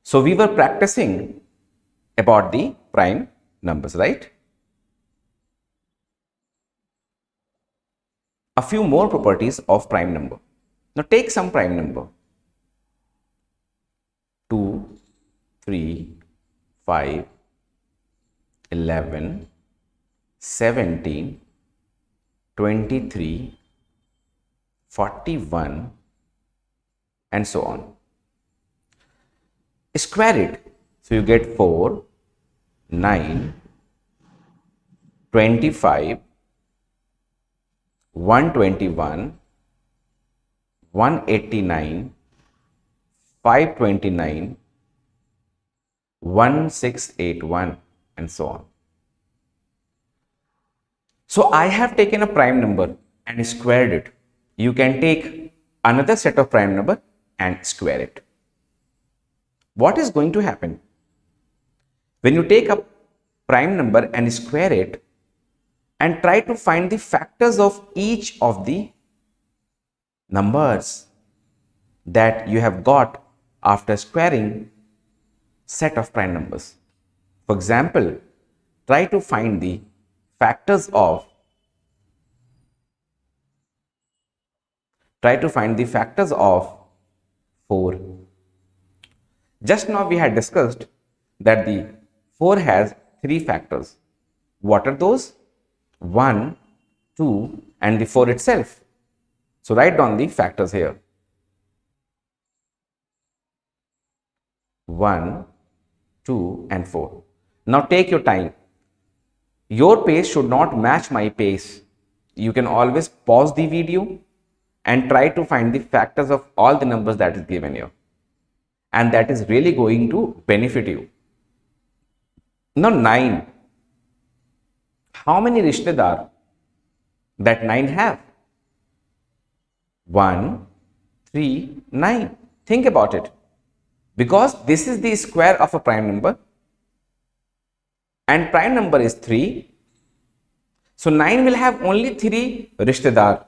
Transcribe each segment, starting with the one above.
So we were practicing about the prime numbers, right? A few more properties of prime number. Now take some prime number. 2, 3, 5, 11, 17, 23, 41, and so on. Square it. So you get 4, 9, 25, 121, 189, 529, 1681, and so on. So I have taken a prime number and squared it. You can take another set of prime number and square it. What is going to happen? When you take a prime number and square it and try to find the factors of each of the numbers that you have got after squaring set of prime numbers. For example, try to find the factors of 4. Just now we had discussed that the 4 has 3 factors. What are those? 1, 2, and the 4 itself. So write down the factors here. 1, 2, and 4. Now take your time. Your pace should not match my pace. You can always pause the video and try to find the factors of all the numbers that is given here. And that is really going to benefit you. Now 9. How many rishtedar that 9 have? 1, 3, 9. Think about it. Because this is the square of a prime number and prime number is 3. So 9 will have only 3 rishtedar.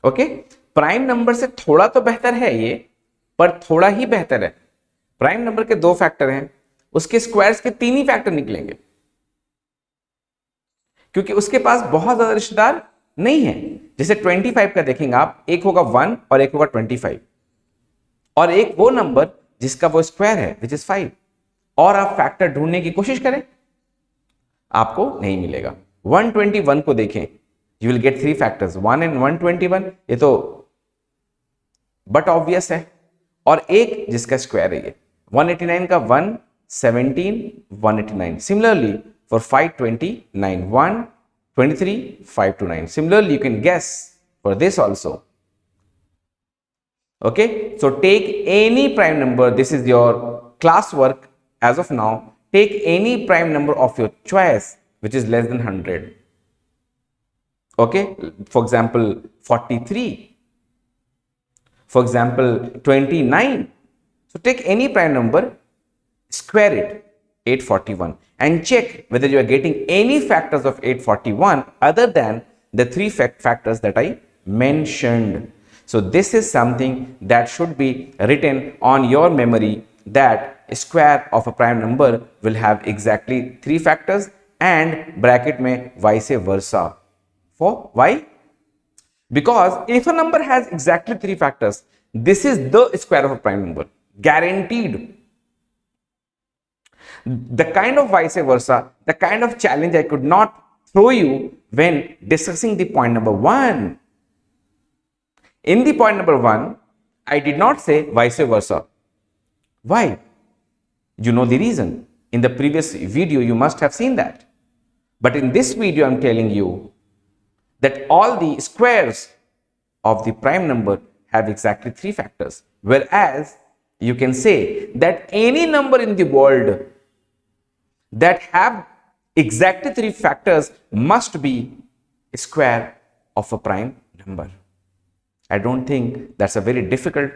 Okay, prime number से थोड़ा तो बेहतर है ये, पर थोड़ा ही बेहतर है. प्राइम नंबर के 2 फैक्टर हैं, उसके स्क्वायर्स के 3 ही फैक्टर निकलेंगे, क्योंकि उसके पास बहुत ज्यादा रिश्तेदार नहीं है. जैसे 25 का देखेंगे आप, एक होगा 1 और एक होगा 25, और एक वो नंबर जिसका वो स्क्वायर है विच इज 5, और आप फैक्टर ढूंढने की कोशिश करें, आपको नहीं मिलेगा. 121 को देखें, you will get 3 factors, 1 and 121, ये तो बट ऑब्वियस है, और एक जिसका स्क्वायर है ये 189 का 1, 17, 189. Similarly for 529, 1, 23, 529. Similarly, you can guess for this also. Okay, so take any prime number. This is your class work as of now. Take any prime number of your choice which is less than 100. Okay, for example 43, for example 29. So take any prime number, square it, 841, and check whether you are getting any factors of 841 other than the 3 factors that I mentioned. So this is something that should be written on your memory, that square of a prime number will have exactly 3 factors, and bracket mein vice versa. For why? Because if a number has exactly 3 factors, this is the square of a prime number, guaranteed. The kind of vice versa, the kind of challenge I could not throw you when discussing the point number 1. In the point number 1, I did not say vice versa. Why? You know the reason. In the previous video, you must have seen that. But in this video, I'm telling you that all the squares of the prime number have exactly 3 factors, whereas you can say that any number in the world that have exactly 3 factors must be a square of a prime number. I don't think that's a very difficult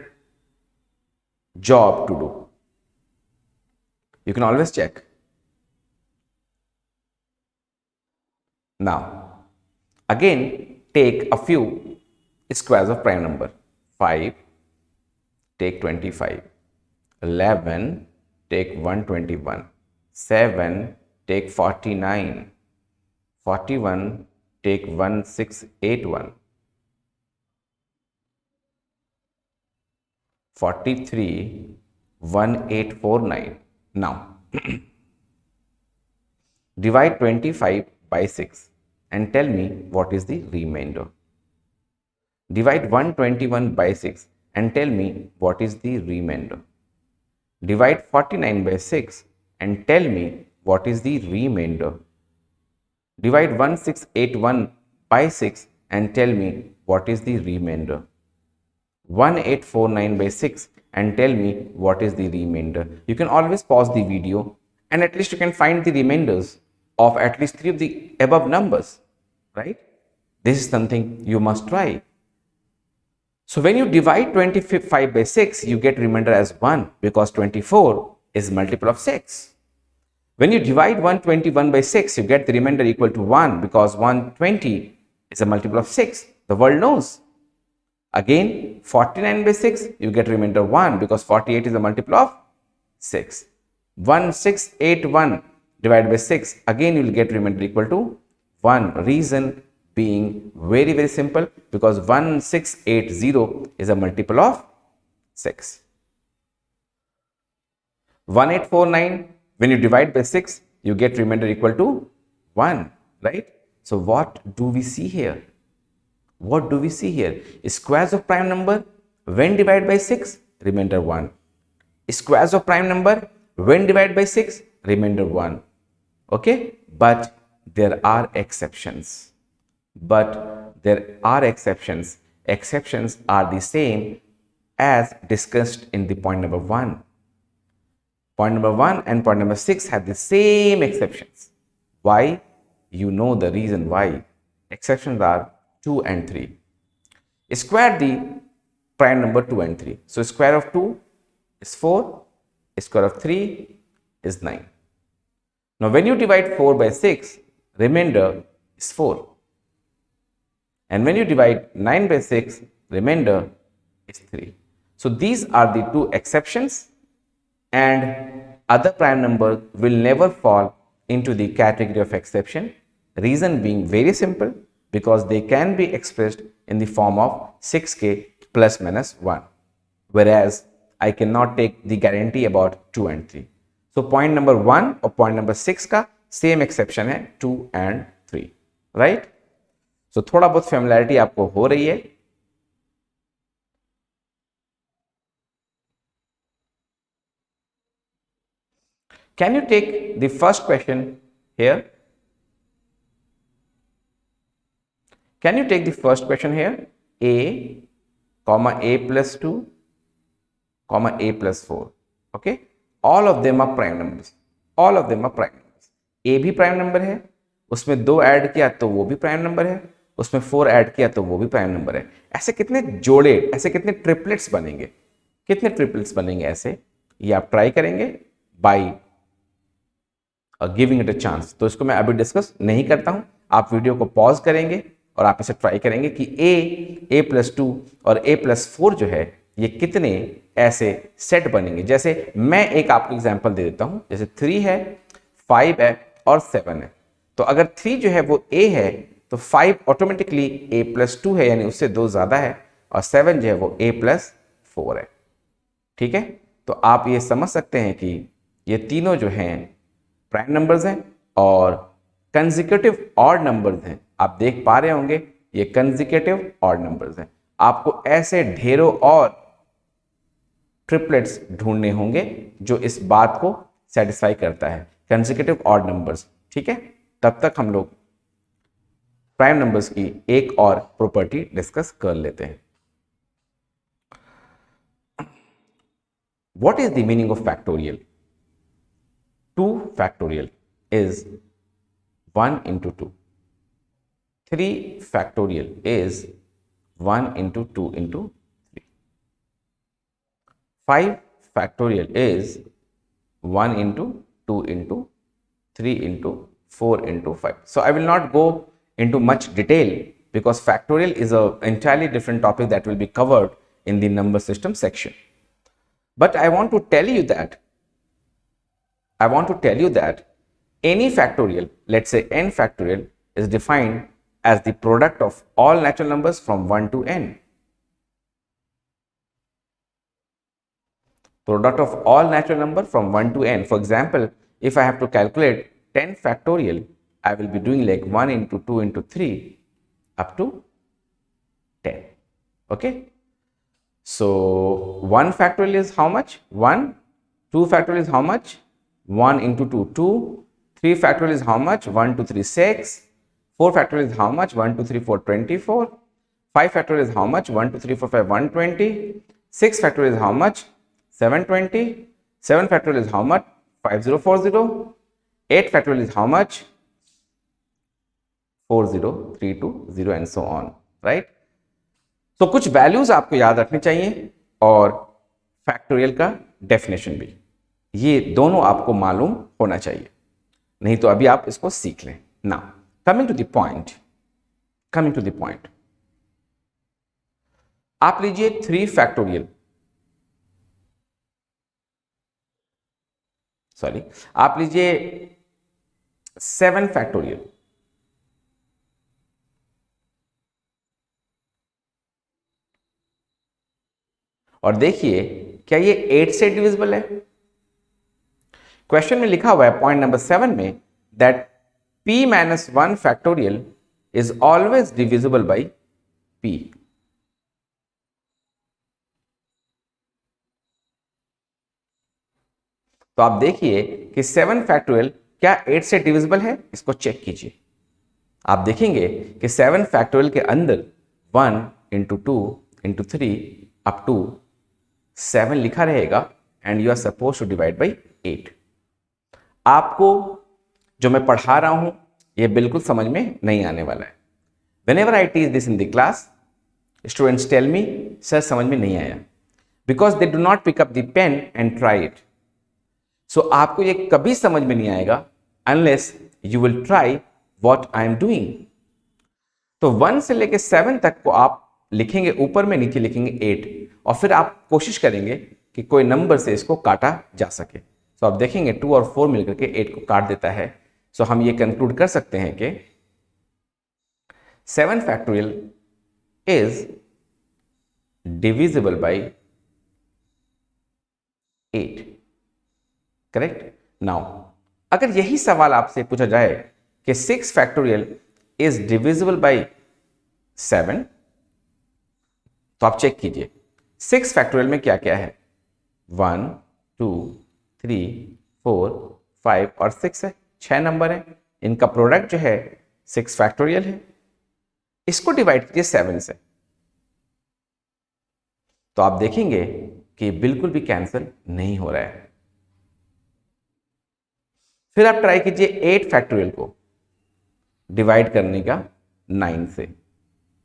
job to do. You can always check. Now, again, take a few squares of prime number. 5, take 25. 11, take 121. 7, take 49. 41, take 1681. 43, 1849. Now, divide 25 by 6 and tell me what is the remainder. Divide 121 by 6 and tell me what is the remainder. Divide 49 by 6 and tell me what is the remainder. Divide 1681 by 6 and tell me what is the remainder. 1849 by 6 and tell me what is the remainder. You can always pause the video and at least you can find the remainders of at least 3 of the above numbers, right? This is something you must try. So when you divide 25 by 6, you get remainder as 1 because 24 is multiple of 6. When you divide 121 by 6, you get the remainder equal to 1 because 120 is a multiple of 6. The world knows. Again, 49 by 6, you get remainder 1 because 48 is a multiple of 6. 1681 divided by 6, again you will get remainder equal to 1. Reason being very simple because 1680 is a multiple of 6. 1849, when you divide by 6, you get remainder equal to 1, right? So what do we see here? What do we see here? Squares of prime number when divided by 6, remainder 1. Squares of prime number when divided by 6, remainder 1. Okay, but there are exceptions. Exceptions are the same as discussed in the point number 1. Point number 1 and point number 6 have the same exceptions. Why? You know the reason why. Exceptions are 2 and 3. Square the prime number 2 and 3. So square of 2 is 4, square of 3 is 9. Now when you divide 4 by 6, remainder is 4. And when you divide 9 by 6, remainder is 3. So these are the two exceptions, and other prime number will never fall into the category of exception. Reason being very simple, because they can be expressed in the form of 6k plus minus 1, whereas I cannot take the guarantee about 2 and 3. So point number 1 or point number 6 का same exception है 2 and 3, right? So थोड़ा बहुत familiarity आपको हो रही है. Can you take the first question here? Can you take the first question here? A, comma A plus 2, comma A plus 4. Okay? All of them are prime numbers. All of them are prime numbers. A भी prime number है, उसमें 2 add किया तो वो भी prime number है, उसमें 4 add किया तो वो भी प्राइम नंबर है. ऐसे कितने जोड़े, ऐसे कितने ट्रिपलेट्स बनेंगे, कितने ट्रिपलेट्स बनेंगे ऐसे, ये आप ट्राई करेंगे by giving it a chance. तो इसको मैं अभी डिस्कस नहीं करता हूं. आप वीडियो को पॉज करेंगे और आप इसे ट्राई करेंगे कि ए प्लस 2 और ए प्लस 4 जो है ये कितने ऐसे सेट बनेंगे. जैसे मैं एक आपको एग्जांपल दे देता हूं. जैसे 3 है, 5 है और 7 है. तो अगर 3 जो है वो a है तो 5 ऑटोमेटिकली a प्लस 2 है, यानी उससे 2 ज्यादा है, और 7 जो है वो a प्लस 4 है. ठीक है, तो आप ये समझ सकते हैं कि ये तीनों जो हैं प्राइम नंबर्स हैं और कंसेक्यूटिव ऑड नंबर्स हैं. आप देख पा रहे होंगे ये कंसेक्यूटिव ऑड नंबर्स हैं. आपको ऐसे ढेरों और ट्रिपलेट्स ढूंढने होंगे जो इस बात को सेटिस्फाई करता है, कंसेक्यूटिव ऑड नंबर्स. ठीक है, तब तक हम लोग प्राइम नंबर्स की एक और प्रॉपर्टी डिस्कस कर लेते हैं. What is the meaning of factorial? 2 factorial is 1 into 2. 3 factorial is 1 into 2 into 3. 5 factorial is 1 into 2 into 3 into 4 into 5. So I will not go into much detail because factorial is an entirely different topic that will be covered in the number system section. But I want to tell you that any factorial, let's say n factorial, is defined as the product of all natural numbers from 1 to n. Product of all natural number from 1 to n. For example, if I have to calculate 10 factorial, I will be doing like 1 into 2 into 3 up to 10. Okay. So 1 factorial is how much? 1. 2 factorial is how much? 1 into 2, 2. 3 factorial is how much? 1, 2, 3, 6. 4 factorial is how much? 1, 2, 3, 4, 24. 5 factorial is how much? 1, 2, 3, 4, 5, 120. 6 factorial is how much? 720. 7 factorial is how much? 5040. 8 factorial is how much? 40320 and so on, right? So कुछ values आपको याद रखनी चाहिए और factorial का definition भी, ये दोनों आपको मालूम होना चाहिए, नहीं तो अभी आप इसको सीख लें. Now coming to the point, आप लीजिए 3 फैक्टोरियल, सॉरी आप लीजिए 7 फैक्टोरियल. और देखिए क्या ये 8 से डिविजिबल है? क्वेश्चन में लिखा हुआ है पॉइंट नंबर 7 में that p minus 1 factorial is always divisible by p. तो आप देखिए कि 7 फैक्टोरियल क्या 8 से डिविजिबल है? इसको चेक कीजिए. आप देखेंगे कि 7 फैक्टोरियल के अंदर 1 इंटू 2 इंटू 3 अप टू 7 लिखा रहेगा and you are suppose to divide by 8. आपको जो मैं पढ़ा रहा हूं ये बिल्कुल समझ में नहीं आने वाला है. Whenever I teach this in the class, students tell me, sir समझ में नहीं आया, because they do not pick up the pen and try it. So आपको ये कभी समझ में नहीं आएगा unless you will try what I am doing. तो 1 से लेके 7 तक को आप लिखेंगे ऊपर में, नीचे लिखेंगे 8 और फिर आप कोशिश करेंगे कि कोई नंबर से इसको काटा जा सके. तो आप देखेंगे 2 और 4 मिलकर के 8 को काट देता है. सो हम ये कंक्लूड कर सकते हैं कि 7 factorial is divisible by 8. Correct. Now अगर यही सवाल आपसे पूछा जाए कि 6 फैक्टोरियल इज डिविजिबल बाय 7, तो आप चेक कीजिए 6 फैक्टोरियल में क्या क्या है. 1 2 3 4 5 और 6 है. 6 नंबर है. इनका प्रोडक्ट जो है 6 फैक्टोरियल है. इसको डिवाइड कीजिए 7 से, तो आप देखेंगे कि बिल्कुल भी कैंसिल नहीं हो रहा है. फिर आप ट्राई कीजिए 8 फैक्टोरियल को डिवाइड करने का 9 से.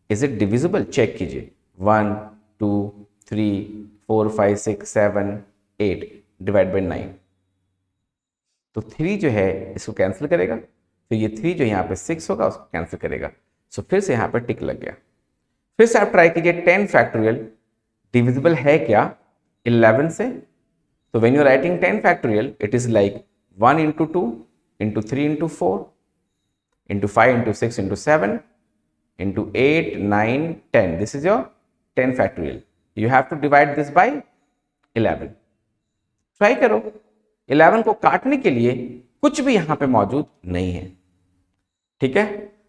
Is it divisible? चेक कीजिए. 1 2 3 4 5 6 7 8 डिवाइड बाई 9. तो 3 जो है इसको कैंसिल करेगा, फिर ये 3 जो यहाँ पे 6 होगा उसको कैंसिल करेगा. सो फिर से यहाँ पे टिक लग गया. फिर से आप ट्राई कीजिए 10 फैक्टोरियल डिविजिबल है क्या 11 से. तो when you writing 10 factorial it is like 1 into 2 into 3 into 4 into 5 into 6 into 7 into 8 9 10. This is your 10 factorial. You have to divide this by 11. Try करो. 11 को काटने के लिए कुछ भी यहां पे मौजूद नहीं है. ठीक है.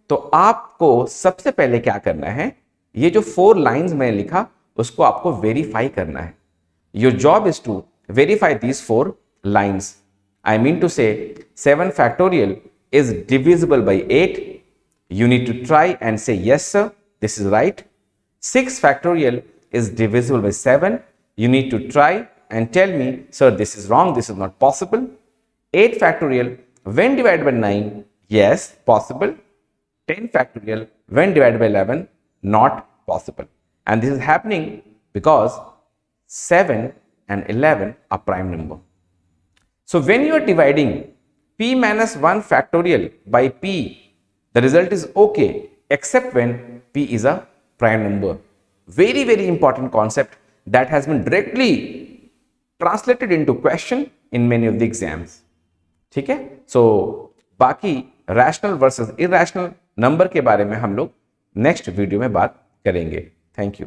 तो आपको सबसे पहले क्या करना है, ये जो 4 लाइंस मैंने लिखा उसको आपको वेरीफाई करना है. Your job is to verify these 4 lines. I mean to say 7 factorial is divisible by 8. You need to try and say yes sir, this is right. 6 factorial is divisible by 7. You need to try and tell me sir this is wrong, this is not possible. 8 factorial when divided by 9, yes possible. 10 factorial when divided by 11, not possible. And this is happening because 7 and 11 are prime number. So when you are dividing p minus 1 factorial by p, the result is okay except when p is a prime number. Very important concept that has been directly translated into question in many of the exams. ठीक है, सो बाकी rational versus irrational number के बारे में हम लोग next video में बात करेंगे। Thank you.